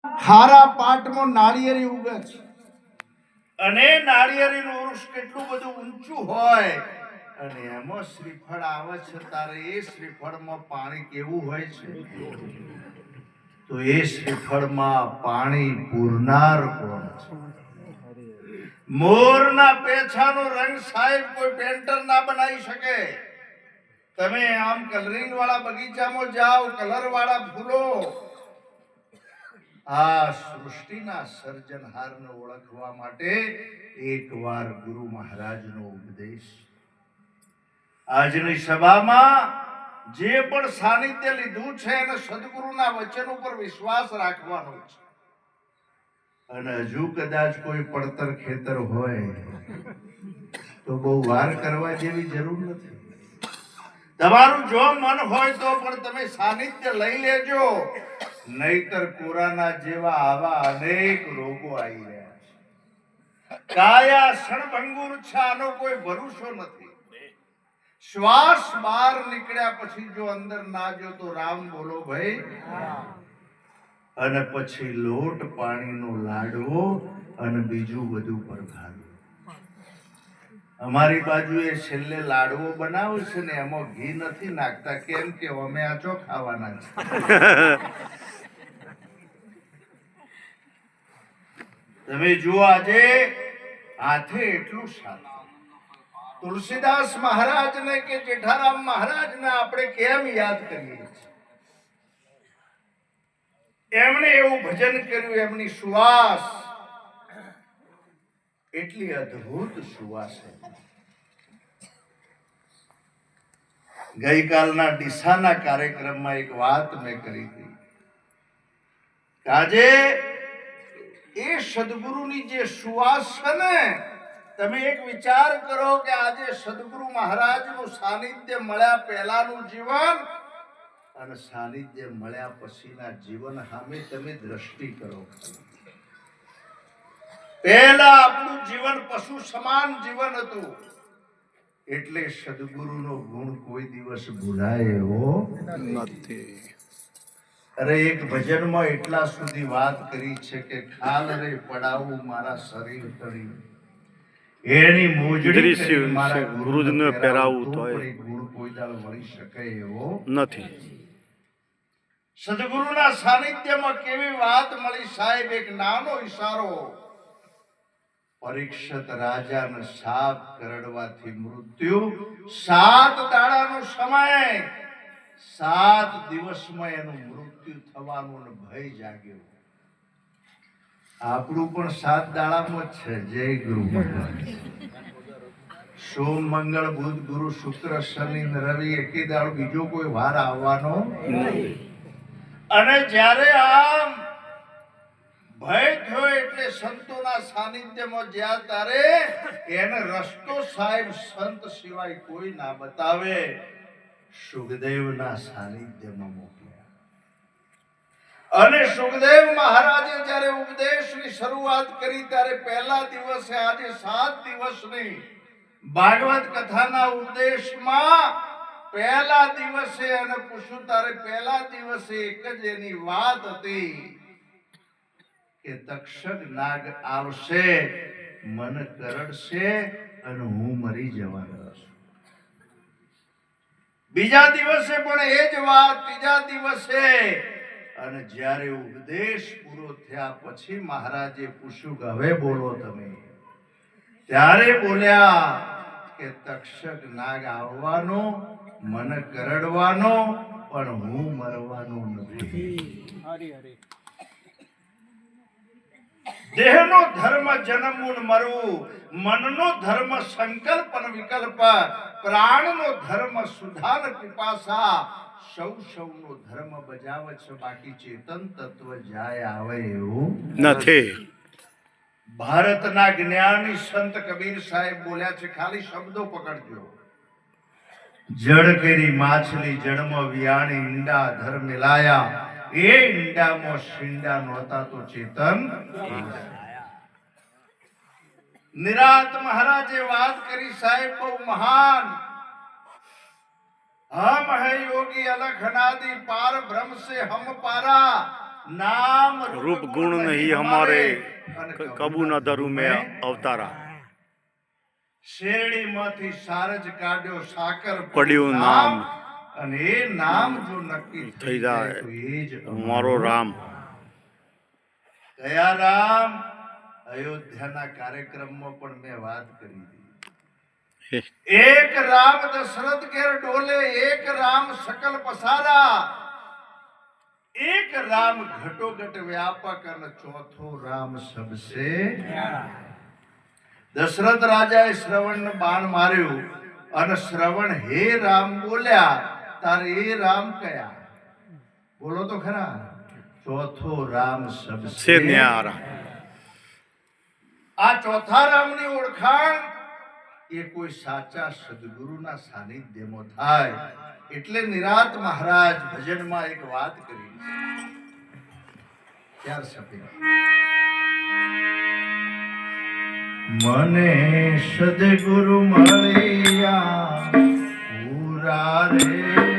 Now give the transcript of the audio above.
હારા પાટમાં નાળિયેરી ઉગે છે અને નાળિયેરીનું વૃક્ષ કેટલું બધું ઊંચું હોય અને એમાં શ્રીફળ આવે છે તારે એ શ્રીફળમાં પાણી કેવું હોય છે તો એ શ્રીફળમાં પાણી પૂરનાર કોણ છે? મોરના પેછાનો રંગ સાહેબ કોઈ પેન્ટર ના બનાવી શકે. તમે આમ કલરિંગ વાળા બગીચામાં જાઓ, કલર વાળા ફૂલો, આ સૃષ્ટિના સર્જનહારને ઓળખવા માટે એકવાર ગુરુ મહારાજનો ઉપદેશ. આજની સભામાં જે પણ સાનિધ્ય લીધું છે એને સદગુરુના વચન ઉપર વિશ્વાસ રાખવાનો છે. અને હજુ કદાચ કોઈ પડતર ખેતર હોય તો બહુ વાર કરવા જેવી જરૂર નથી. તમારું જો મન હોય તો પણ તમે સાનિધ્ય લઈ લેજો, નહીતર કોરોના જેવા આવા અનેક રોગો આવી રહ્યા છે. કાયા ક્ષણભંગુર છે, આનો કોઈ ભરોસો નથી. શ્વાસ બહાર નીકળ્યા પછી જો અંદર ના જો તો રામ બોલો ભાઈ, અને પછી લોટ પાણીનો લાડવો અને બીજું બધું પરભારું. અમારી બાજુ એ છેલ્લે લાડવો બનાવે છે ને એમાં ઘી નથી નાખતા, કેમ કે અમે આ ચો ખાવાના છે. તમે જુઓ આજે હાથે એટલું સારું. તુલસીદાસ મહારાજને કે જેઠારામ મહારાજને આપણે કેમ યાદ કરીએ છીએ? એમણે એવું ભજન કર્યું, એમની સુવાસ એટલી અદ્ભુત સુવાસ. ગઈકાલના ડીસાના કાર્યક્રમમાં એક વાત મેં કરી હતી. આજે એ સદગુરુની જે સુવાસ છે ને, તમે એક વિચાર કરો કે આજે સદગુરુ મહારાજનું સાનિધ્ય મળ્યા પહેલાનું જીવન અને સાનિધ્ય મળ્યા પછીના જીવન સામે તમે દ્રષ્ટિ કરો. પહેલા આપણું જીવન પશુ સમાન જીવન હતું, એટલે સદગુરુનો ગુણ કોઈ દિવસ ભૂલાય એવો નથી. અરે એક ભજનમાં એટલા સુધી વાત કરી છે કે ખાલ રે પડાવું મારા શરીર તળી, એની મોજડી કરી મારા ગુરુને પહેરાવું તો ગુણ કોઈ દાળ વળી શકે એવો નથી. સદગુરુના સાનિધ્યમાં કેવી વાત મળી સાહેબ. એક નાનો ઈશારો, પરીક્ષિત રાજાને સાપ કરડવાથી મૃત્યુ, 7 દાડાનો સમય, 7 દિવસમાં એનું મૃત્યુ થવાનું ભય જાગ્યો. આપણું પણ 7 દાડામાં જ છે. જય ગુરુ મહારાજ. સોમ મંગળ બુધ ગુરુ શુક્ર શનિ રવિ એકે દાડો બીજો કોઈ વાર આવવાનો નહીં. અને જ્યારે આમ ભય થયો એટલે સંતોના સાનિધ્યમાં જ્યાં તારે એને રસ્તો સાહેબ સંત સિવાય કોઈ ના બતાવે. સુખદેવના સાનિધ્યમાં મોકલ્યા અને સુખદેવ મહારાજે જ્યારે ઉપદેશની શરૂઆત કરી ત્યારે પહેલા દિવસે, આજે 7 દિવસની ભાગવત કથાના ઉપદેશમાં પહેલા દિવસે અને પૂછ્યું તારે પહેલા દિવસે એક જ એની વાત હતી કે તક્ષક નાગ આવશે, મન કરડશે અને હું મરી જવાનો છું. બીજા દિવસે પણ એ જ વાત, ત્રીજા દિવસે. અને જ્યારે ઉપદેશ પૂરો થયા પછી મહારાજે પૂછ્યું કે હવે બોલો તમે. ત્યારે બોલ્યા કે તક્ષક નાગ આવવાનો, મન કરડવાનો, પણ હું મરવાનો નથી. દેહનો ધર્મ જન્મવું મરવું, મનનો ધર્મ સંકલ્પ વિકલ્પ, પ્રાણનો ધર્મ સુધાન પીપાસા. સૌનો ધર્મ બજાવે છે, બાકી ચેતન તત્વ જાય આવે એવું નથી. ભારતના જ્ઞાની સંત કબીર સાહેબ બોલ્યા છે, ખાલી શબ્દો પકડજો. જળ કેરી માછલી જળમાં વિયાણી, ઈંડા ધર મિલાયા, એ ઈંડામાં શીંડા નહોતા તો ચેતન. નિરાત મહારાજે વાત કરી સાહેબ બહુ મહાન. હમ હૈ યોગી અલખ અનાદિ, પાર બ્રહ્મ સે હમ પારા. नाम रूप गुण नहीं हमारे અને कबू न धरू में अवतारा શેરડી માંથી સારજ કાઢ્યો સાકર પડ્યું નામ અને એ નામ જો નક્કી થઈ જાય તો એ જ મારો રામ કયા રામ અયોધ્યાના કાર્યક્રમમાં પણ મેં વાત કરી હતી એક રામ દશરથ કેર ડોલે એક રામ સકલ પસારા એક રામ ઘટોઘટ વ્યાપક અને ચોથો રામ સબસે દશરથ રાજાએ શ્રવણ બાણ માર્યું અને શ્રવણ હે રામ બોલ્યા તારે એ રામ કયા બોલો તો ખરા ચોથો રામ से સબસે न्यारा આ ચોથા રામની ઓળખાણ એ કોઈ સાચા સદગુરુના સાનિધ્યમાં થાય એટલે નિરાત મહારાજ ભજનમાં એક વાત કરી ત્યાર સપી મને સદગુરુ મળ્યા પૂરા રે